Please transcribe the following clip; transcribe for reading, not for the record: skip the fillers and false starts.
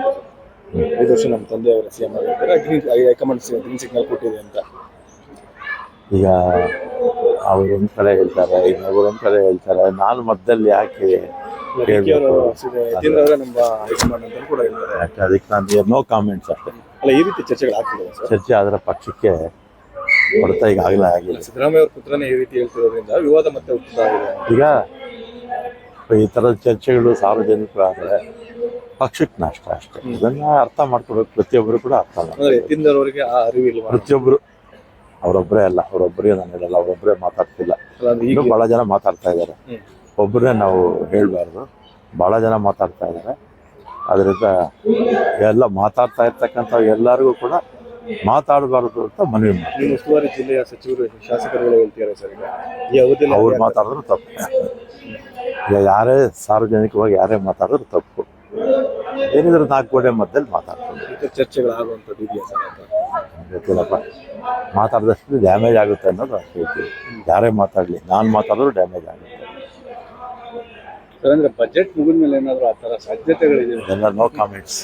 5 ವರ್ಷ ನಮ್ಮ ತಂದೆಯವರ ಸಿ ಎಂ ಆಗಿರ್ತಾರೆ, ಹೈಕಮಾಂಡ್ ಗ್ರೀನ್ ಸಿಗ್ನಲ್ ಕೊಟ್ಟಿದೆ ಅಂತ. ಈಗ ಅವರೊಂದು ಕಡೆ ಹೇಳ್ತಾರೆ, ಇನ್ನೊಬ್ಬರೊಂದು ಕಡೆ ಹೇಳ್ತಾರೆ. ನಾನು ಮಧ್ಯದಲ್ಲಿ ಯಾಕೆ ಹೇಳ್ಬೇಕು? ನಮ್ಮ ಹೈಕಮಾಂಡ್ ಅಂತ ಕೂಡ ಹೇಳ್ತಾರೆ. ಯಾಕೆ ಅದಕ್ಕೆ ನಾನು ನೋ ಕಾಮೆಂಟ್ಸ್ ಅಷ್ಟೇ. ಅಲ್ಲ, ಈ ರೀತಿ ಚರ್ಚೆಗಳು ಆಗ್ತಿದೆ ಸರ್. ಚರ್ಚೆ ಆದ್ರೆ ಪಕ್ಷಕ್ಕೆ ಹೊಡೆತ ಈಗಾಗಲೇ ಆಗಿದೆ. ಸಿದ್ದರಾಮಯ್ಯ ಅವ್ರ ಪುತ್ರನೇ ಈ ರೀತಿ ಹೇಳ್ತಿರೋದ್ರಿಂದ ವಿವಾದ ಮತ್ತೆ ಹುಟ್ಟುತ್ತಾಗಿದೆ. ಈಗ ಈ ಥರದ ಚರ್ಚೆಗಳು ಸಾರ್ವಜನಿಕರು ಆದರೆ ಪಕ್ಷಕ್ಕೆ ನಷ್ಟ ಅಷ್ಟೇ. ಇದನ್ನ ಅರ್ಥ ಮಾಡ್ಕೊಬೇಕು, ಪ್ರತಿಯೊಬ್ಬರು ಕೂಡ ಅರ್ಥ ಮಾಡ್ತಾರೆ. ತಿಂದವರಿಗೆ ಆ ಅರಿವಿಲ್ಲ. ಪ್ರತಿಯೊಬ್ಬರು, ಅವರೊಬ್ಬರೇ ಅಲ್ಲ, ಅವರೊಬ್ಬರೇ ನಾನು ಹೇಳಲ್ಲ, ಅವರೊಬ್ಬರೇ ಮಾತಾಡ್ತಿಲ್ಲ, ಇನ್ನೂ ಭಾಳ ಜನ ಮಾತಾಡ್ತಾ ಇದ್ದಾರೆ. ಒಬ್ಬರೇ ನಾವು ಹೇಳಬಾರ್ದು, ಭಾಳ ಜನ ಮಾತಾಡ್ತಾ ಇದ್ದಾರೆ. ಅದರಿಂದ ಎಲ್ಲ ಮಾತಾಡ್ತಾ ಇರ್ತಕ್ಕಂಥ ಎಲ್ಲರಿಗೂ ಕೂಡ ಮಾತಾಡಬಾರ್ದು ಅಂತ ಮನವಿ ಮಾಡ್ತೀವಿ. ಉಸ್ತುವಾರಿ ಜಿಲ್ಲೆಯ ಸಚಿವರು, ಶಾಸಕರುಗಳು ಹೇಳ್ತಿದ್ದಾರೆ ಸರ್, ಈ ಅವಧಿಯಲ್ಲಿ ಅವ್ರು ಮಾತಾಡಿದ್ರು ತಪ್ಪು. ಈಗ ಯಾರೇ ಸಾರ್ವಜನಿಕವಾಗಿ ಯಾರೇ ಮಾತಾಡಿದ್ರು ತಪ್ಪು. ಏನಿದ್ರು 4 ಗೋಡೆ ಮಧ್ಯದಲ್ಲಿ ಮಾತಾಡ್ಕೊಂಡು ಚರ್ಚೆಗಳಾಗುವಂಥದ್ದು ಇದೆಯಾ ಸರ್ ಅಂತ ಗೊತ್ತಿಲ್ಲಪ್ಪ. ಮಾತಾಡಿದಷ್ಟು ಡ್ಯಾಮೇಜ್ ಆಗುತ್ತೆ ಅನ್ನೋದು ಹೇಳ್ತೀವಿ. ಯಾರೇ ಮಾತಾಡಲಿ, ನಾನು ಮಾತಾಡಿದ್ರು ಡ್ಯಾಮೇಜ್ ಆಗುತ್ತೆ. ಅಂದ್ರೆ ಬಜೆಟ್ ಮುಗಿದ ಮೇಲೆ ಏನಾದರೂ ಆ ಥರ ಸಾಧ್ಯತೆಗಳಿದೆ? No comments.